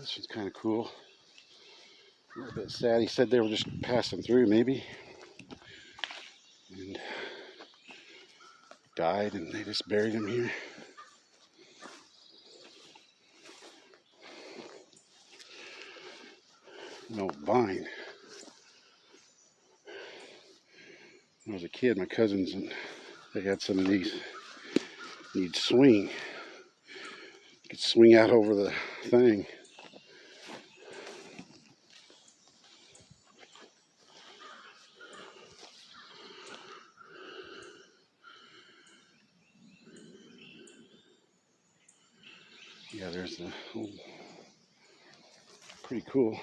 This one's kind of cool. A little bit sad. He said they were just passing through, maybe, and died, and they just buried him here. No vine. When I was a kid, my cousins, and they had some of these. You'd swing. You could swing out over the thing. Yeah, there's the old, pretty cool.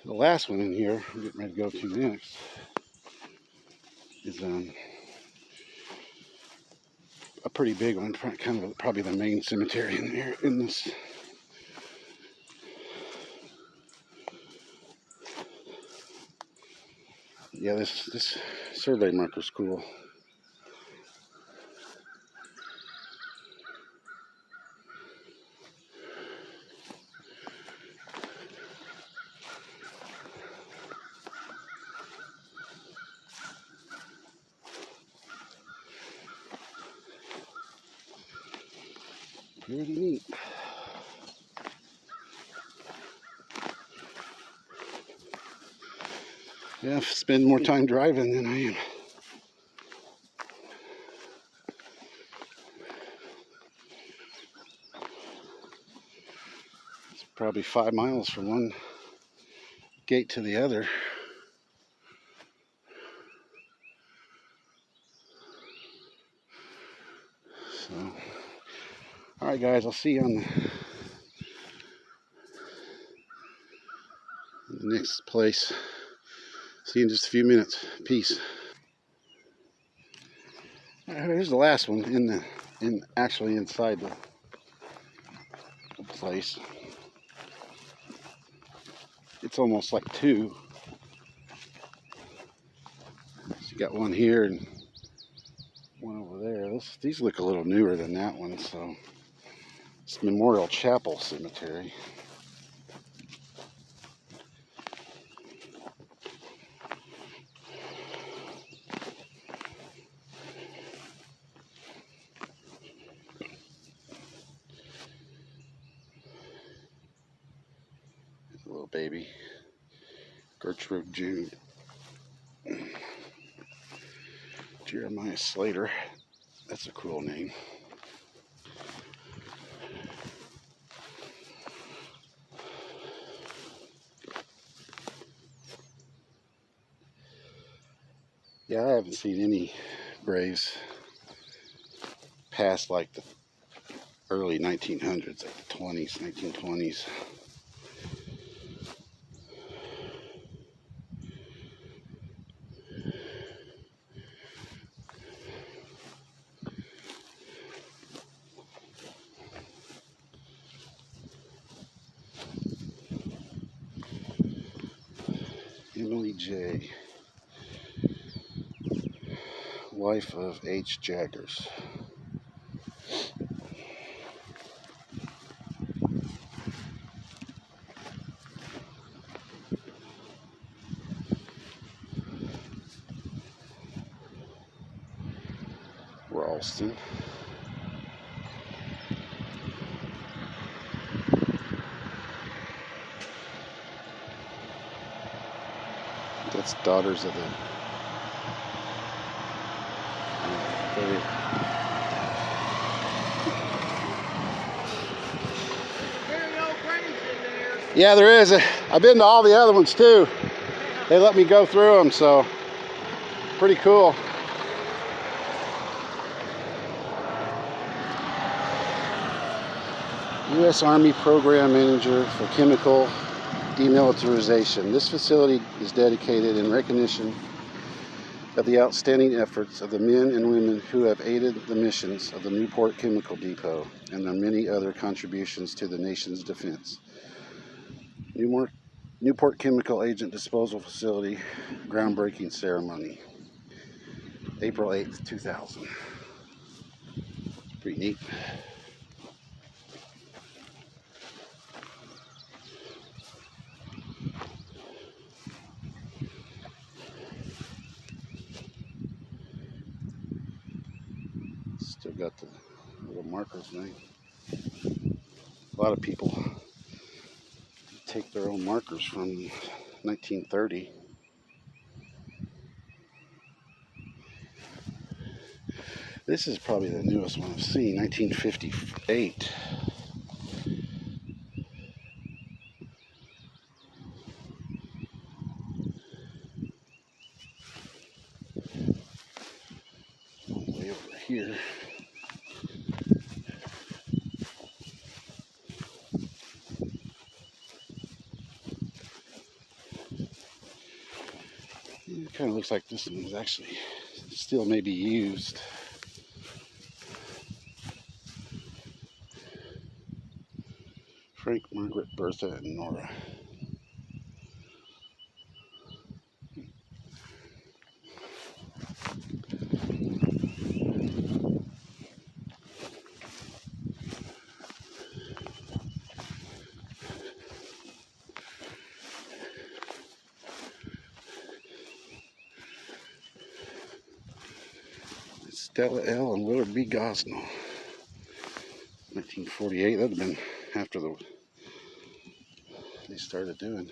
The last one in here, I'm getting ready to go to next, is a pretty big one, kind of probably the main cemetery in here in this. Yeah, this survey marker's cool. Pretty neat. Yeah, I spend more time driving than I am. It's probably 5 miles from one gate to the other. So, all right, guys, I'll see you on the next place. See you in just a few minutes. Peace. Here's the last one actually inside the place. It's almost like two. So you got one here and one over there. These look a little newer than that one. So it's Memorial Chapel Cemetery. Little baby Gertrude Jude. Jeremiah Slater. That's a cool name. Yeah, I haven't seen any graves past like the early 1900s, like the 1920s. Emily J., wife of H. Jaggers. Ralston. That's Daughters of the Yeah, there is. I've been to all the other ones too. They let me go through them, so pretty cool. U.S. Army Program Manager for Chemical Demilitarization. This facility is dedicated in recognition of the outstanding efforts of the men and women who have aided the missions of the Newport Chemical Depot and their many other contributions to the nation's defense. Newport Chemical Agent Disposal Facility groundbreaking ceremony, April 8th, 2000. Pretty neat. they've got the little markers made. A lot of people take their own markers from 1930. This is probably the newest one I've seen, 1958. Way over here. It kind of looks like this one is actually still maybe used. Frank, Margaret, Bertha, and Nora. Stella L. and Willard B. Gosnell. 1948. That would have been after they started doing.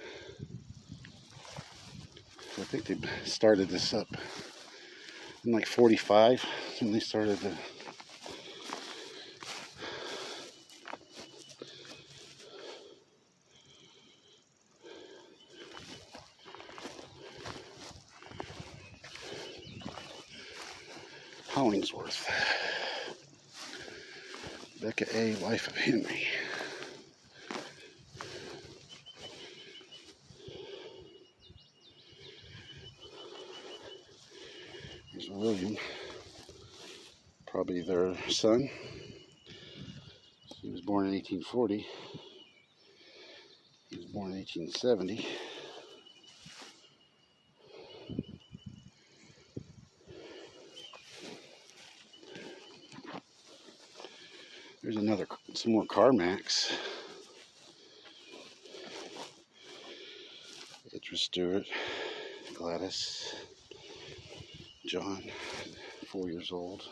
I think they started this up in like 45 when they started the Hollingsworth. Becca A. Life of Henry. Here's William, probably their son. He was born in 1840. He was born in 1870. There's some more Carmacks. Idris Stewart, Gladys, John, 4 years old.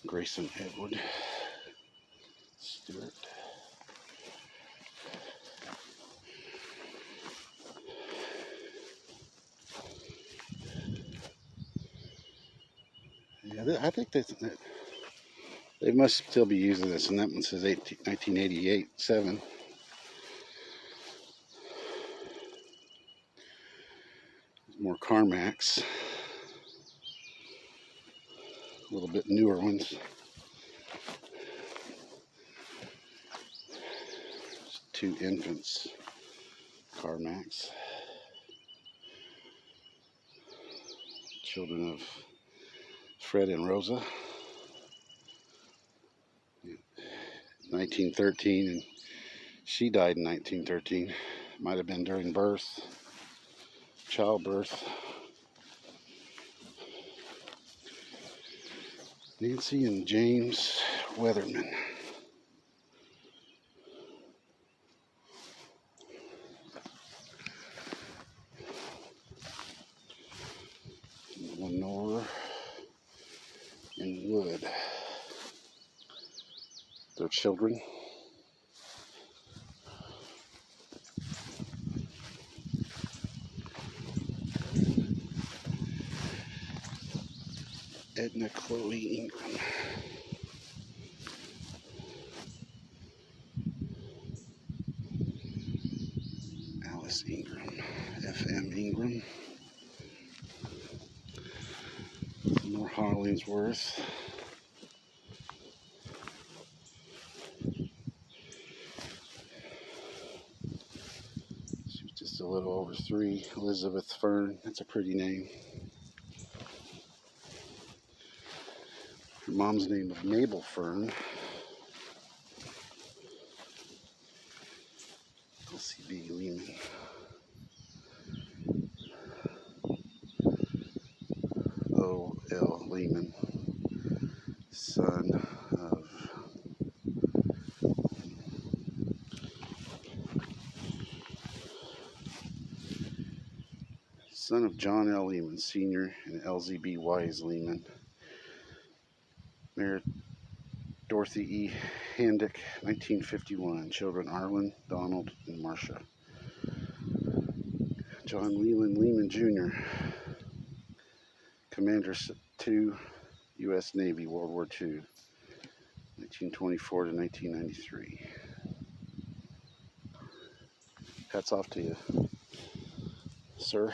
Grayson Edward Stewart. Yeah, I think they must still be using this, and that one says 1988-7. More Carmacks. A little bit newer ones. Just 2 infants, Carmacks. Children of Fred and Rosa. 1913, and she died in 1913. Might have been during birth, childbirth. Nancy and James Weatherman. Lenore and Wood. Their children. Edna Chloe Ingram. Alice Ingram. F.M. Ingram. More Hollingsworth. She was just a little over 3. Elizabeth Fern. That's a pretty name. Her mom's name was Mabel Fern. LCB Lehman. O.L. Lehman, son of son of John L. Lehman Sr. and LZB Wise Lehman. Married Dorothy E. Handick, 1951. Children Arlen, Donald, and Marcia. John Leland Lehman Jr., Commander 2, U.S. Navy, World War II, 1924 to 1993. Hats off to you, sir.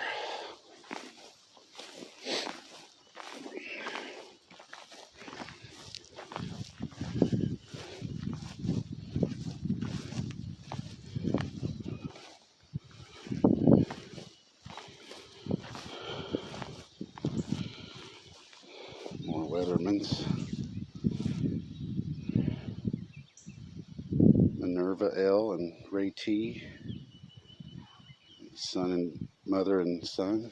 More Weathermans. Minerva L. and Ray T. Son and mother and son.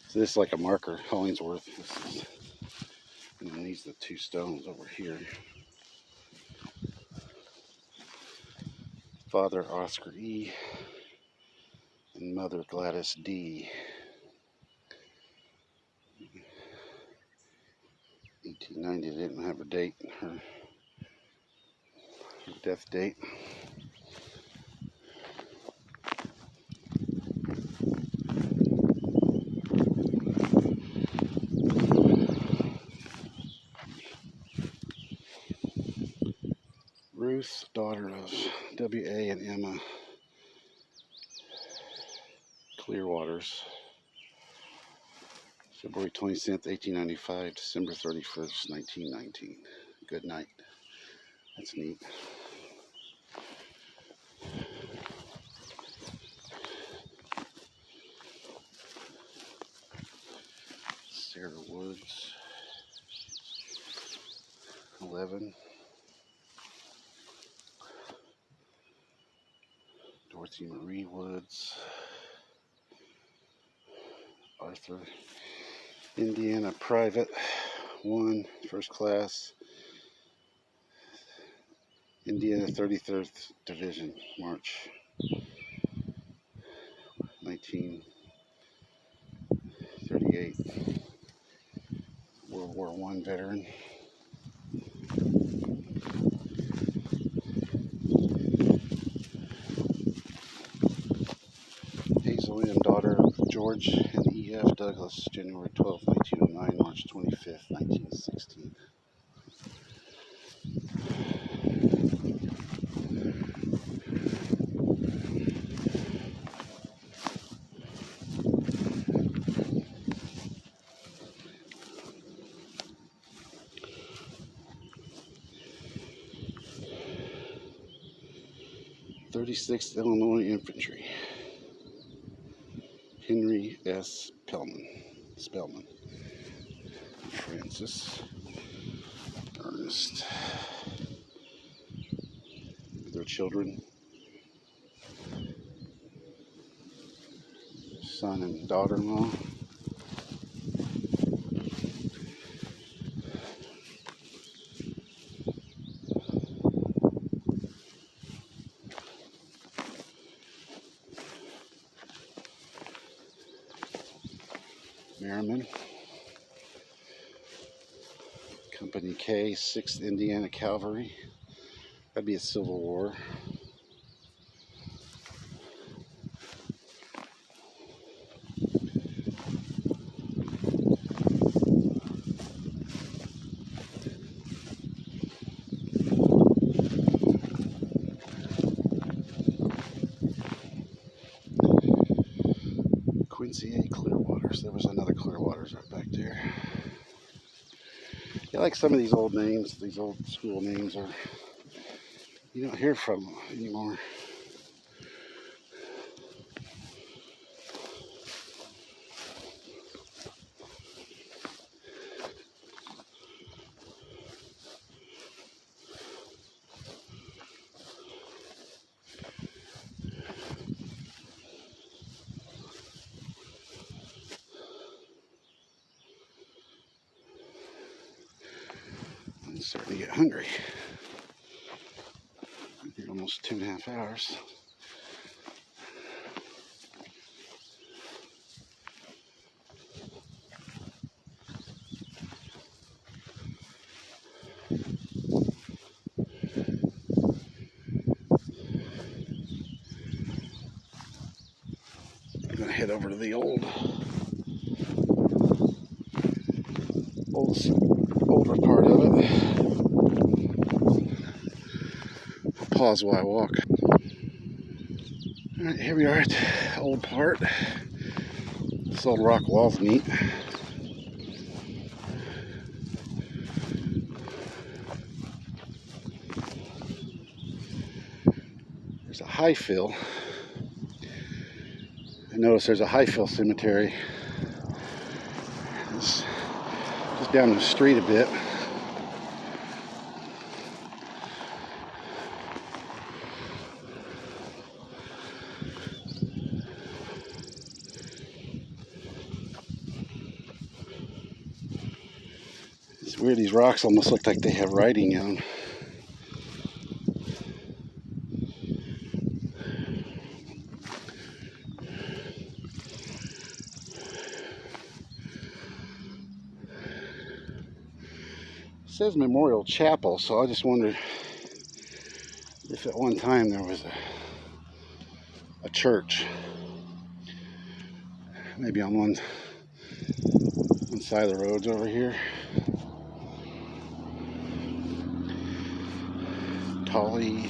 So this is like a marker, Hollingsworth. And then these are the two stones over here. Father Oscar E. and mother Gladys D. 1890, didn't have a date, her death date. Ruth, daughter of W.A. and Emma Clearwaters. February 27th, 1895, December 31st, 1919. Good night. That's neat. Sarah Woods, 11. Dorothy Marie Woods. Arthur, Indiana Private, 1, First Class, Indiana 33rd Division, March 1938. World War I veteran. Hazel Ann, daughter of George and E.F. Douglas, January 12, 1909, March 25, 1916. Thirty-sixth Illinois Infantry. Henry S. Spellman. Francis. Ernest. Their children. Son and daughter-in-law. Merriman. Company K, 6th Indiana Cavalry. That'd be a Civil War. Quincy A. Clearwaters. There was another Clearwaters right back there. Yeah, like some of these old names, these old school names are, you don't hear from them anymore. I'm starting to get hungry. Been here almost 2.5 hours. I'm gonna head over to the older part of it. Pause while I walk. All right, here we are at the old part. This old rock wall's neat. There's a high fill. I noticed there's a high fill cemetery. It's just down the street a bit. It's weird, these rocks almost look like they have writing on them. It says Memorial Chapel, so I just wondered if at one time there was a church. Maybe on one side of the roads over here. Tolly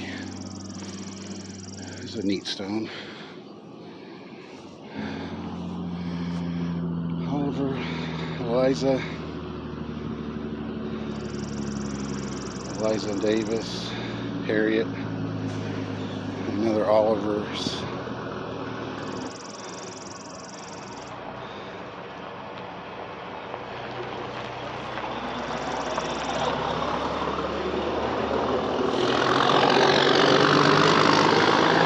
is a neat stone. Oliver, Eliza Davis, Harriet, another Oliver's.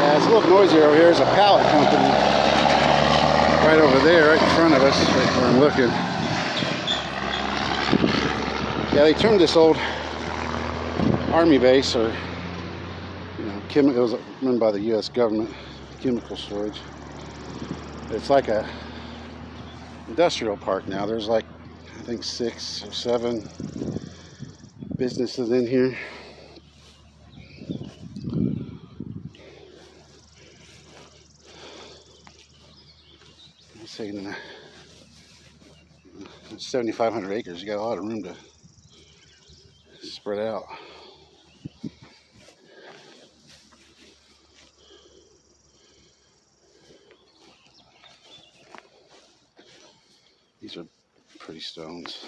It's a little noisier over here. There's a pallet company right over there, right in front of us, right where I'm looking. Yeah, they turned this old army base, or it was run by the U.S. government, chemical storage. It's like a industrial park now. There's like, I think 6 or 7 businesses in here. I'm saying 7,500 acres. You got a lot of room to spread out. These are pretty stones.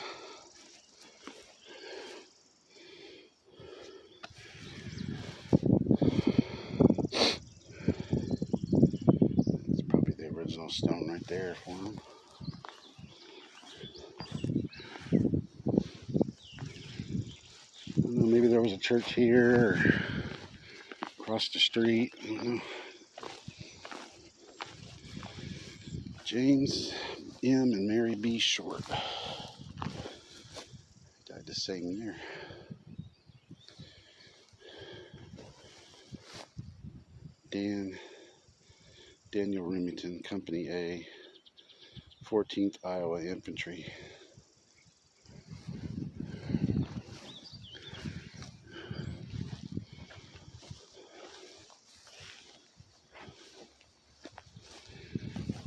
It's probably the original stone right there for them. I don't know, maybe there was a church here or across the street. I don't know. James M. and Mary B. Short died the same year. Daniel Remington, Company A, 14th Iowa Infantry.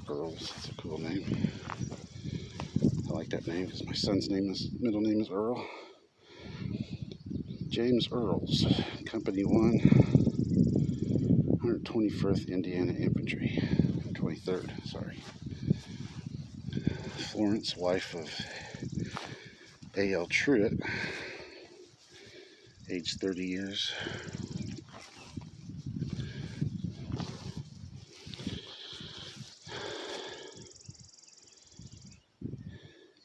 Earls, that's a cool name. I like that name because my son's middle name is Earl. James Earls, Company 1, 121st Indiana Infantry, 23rd, sorry. Florence, wife of A.L. Truitt, age 30 years.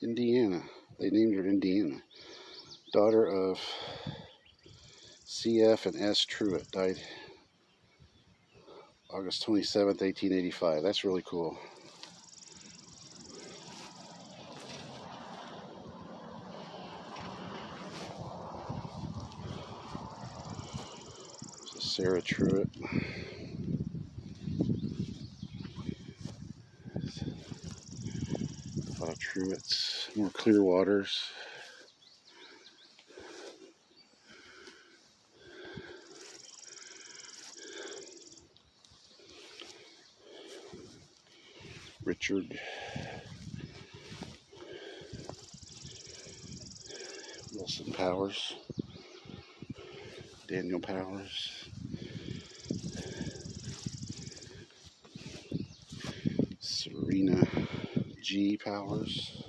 Indiana, they named her Indiana. Daughter of C.F. and S. Truitt, died August 27th, 1885. That's really cool. Sarah Truitt. A lot of Truitts, more clear waters. Richard. Wilson Powers. Daniel Powers. Serena G. Powers.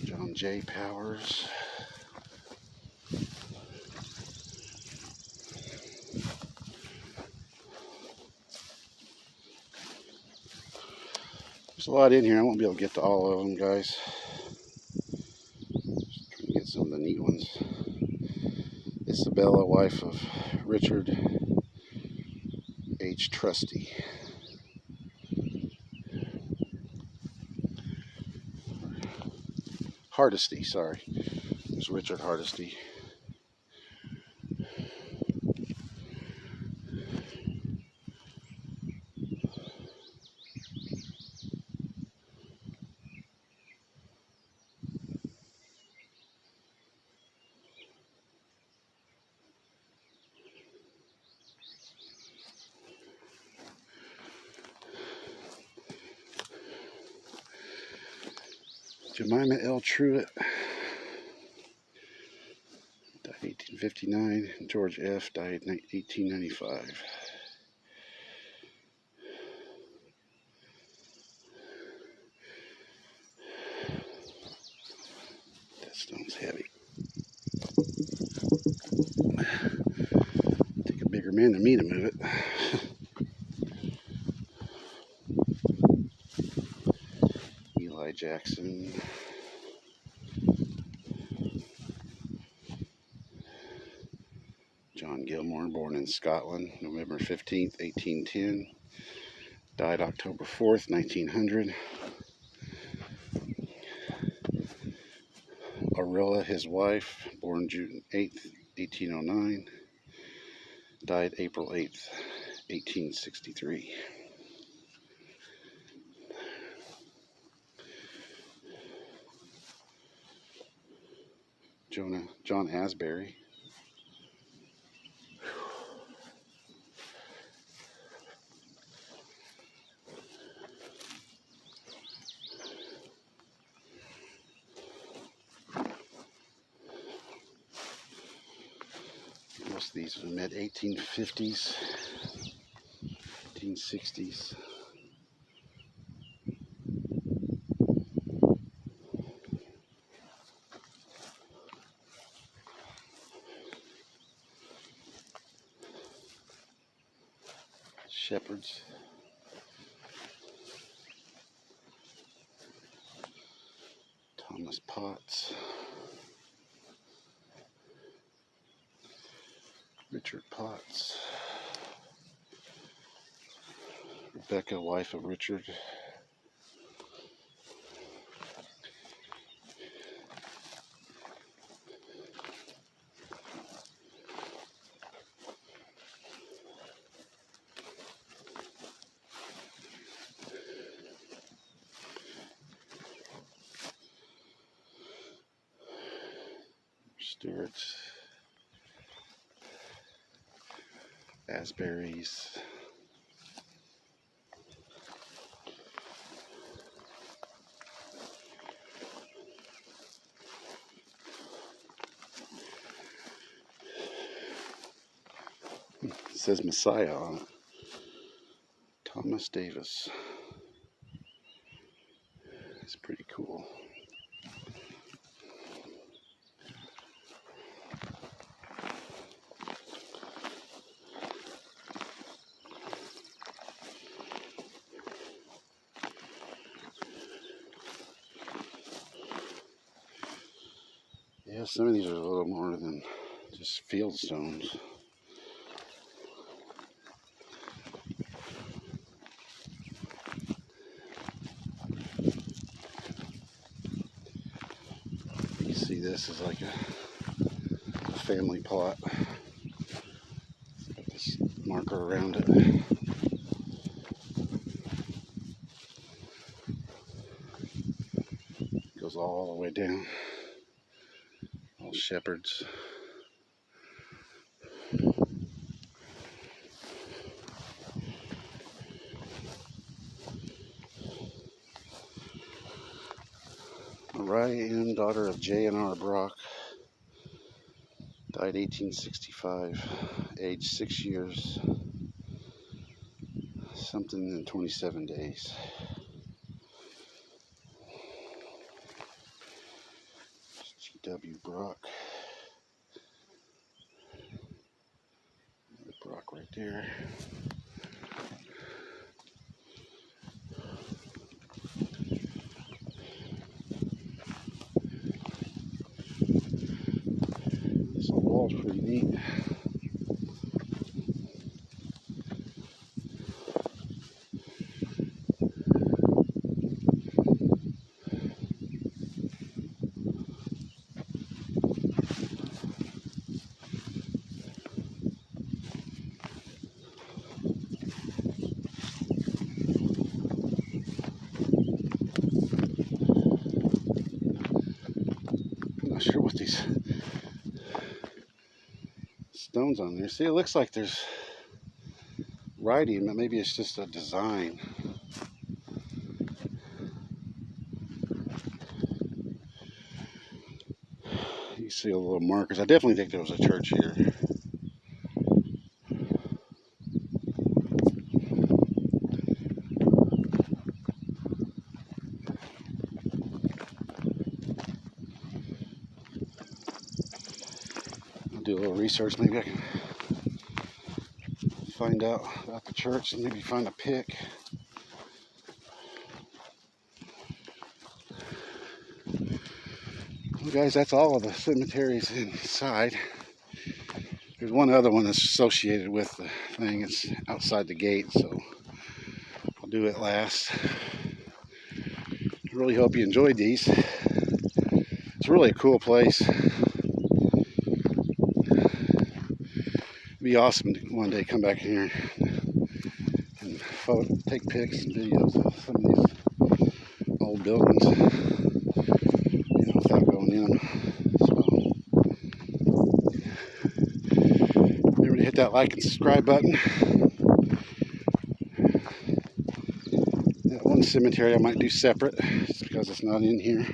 John J. Powers. There's a lot in here. I won't be able to get to all of them, guys. Just trying to get some of the neat ones. Isabella, wife of Richard H. Trusty. Hardesty, sorry. There's Richard Hardesty. Jemima L. Truitt, died 1859. George F. died 1895. That stone's heavy. Take a bigger man than me to move it. Eli Jackson. John Gilmore, born in Scotland, November 15th, 1810. Died October 4th, 1900. Aurilla, his wife, born June 8th, 1809. Died April 8th, 1863. John Asbury. Most of these are mid 1850s, 1860s. Shepherds. Thomas Potts. Richard Potts. Rebecca, wife of Richard. Stewart's. Asbury's. It says Messiah on it. Thomas Davis. It's pretty cool. Yeah, some of these are a little more than just field stones. You see this is like a family plot. Put this marker around it. Goes all the way down. All shepherds. Mariah Ann, daughter of J&R Brock, died 1865, age 6 years, something in 27 days. G.W. Brock. Brock right there. This wall's pretty neat. Not sure what these stones on there. See, it looks like there's writing, but maybe it's just a design. You see a little markers. I definitely think there was a church here. Do a little research, maybe I can find out about the church and maybe find a pic. Well, guys, that's all of the cemeteries inside. There's one other one that's associated with the thing. It's outside the gate, so I'll do it last. I really hope you enjoyed these. It's really a cool place. Be awesome to one day come back here and take pics and videos of some of these old buildings, without going in them. So remember to hit that like and subscribe button. That one cemetery I might do separate just because it's not in here.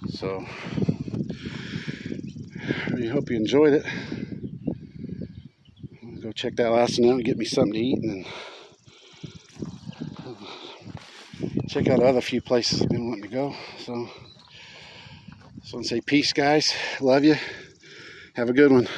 So I really hope you enjoyed it. Go check that last one out and get me something to eat, and then check out other few places I've been wanting to go. So just want to say peace, guys. Love you. Have a good one.